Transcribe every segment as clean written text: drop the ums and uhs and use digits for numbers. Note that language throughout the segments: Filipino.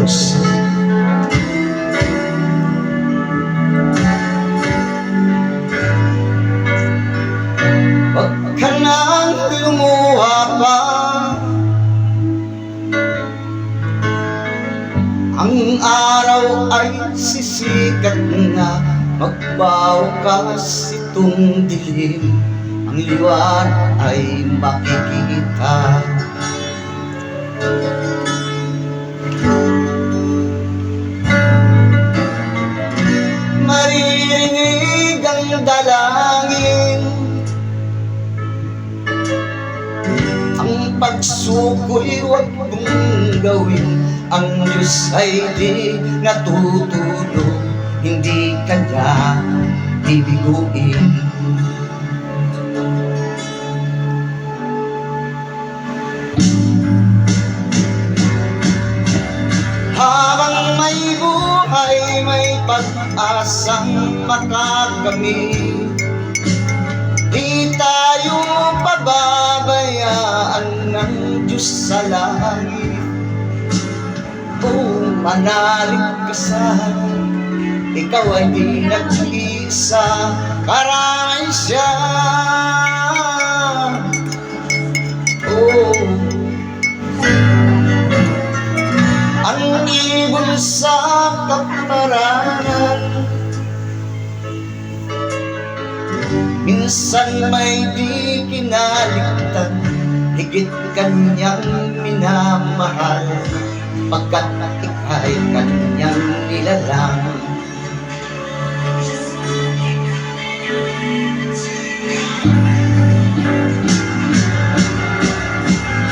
Chorus. Huwag ka nang lumuha pa, ang araw ay sisikat na. Magbawakas itong dilim, ang liwanag ay makikita. Maririnig ang dalangin, ang pagsuko'y huwag mong gawin. Ang Diyos ay di natutulog, hindi kanya bibiguin. Habang may buhay, may pag-asang makakamit. Di tayo pababayaan ng Diyos sa langit. O manalig ka sana, ikaw ay di nag-iisa, karami siya. Oh, ang ibon sa kaparanan, minsan may di kinaligtan, higit kanyang minamahal, pagkat ika'y kanyang nilalang.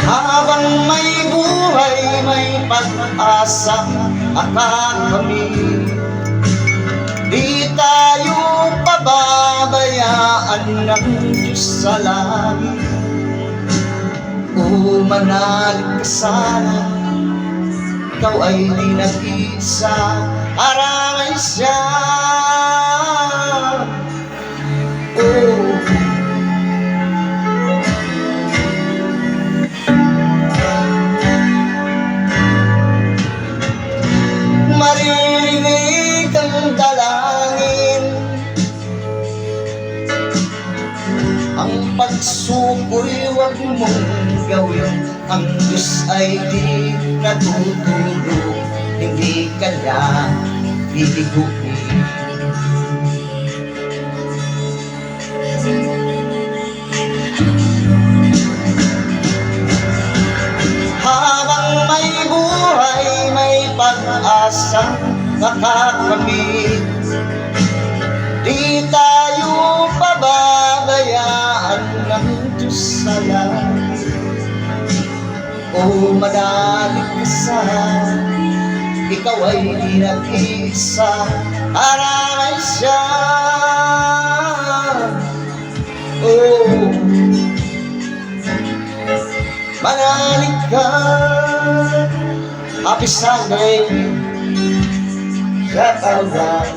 Habang may buhay, may pag-asa makakamit. Di tayo pababayaan ng Diyos sa langit. O manalig ka sana, ikaw ay di nag-isa, karami siya. Oh, maririnig ang dalangin, ang pagsuko'y huwag mong gawin. Ang Diyos ay di natutulog, hindi kanya bibiguin. Habang may buhay, may pag-asang makakamit. Di tayo pababayaan ng Diyos sa langit. O manalig ka sana, ikaw ay di nag-iisa, karami siya. Oh, manalig ka. Happy Sunday, shout out.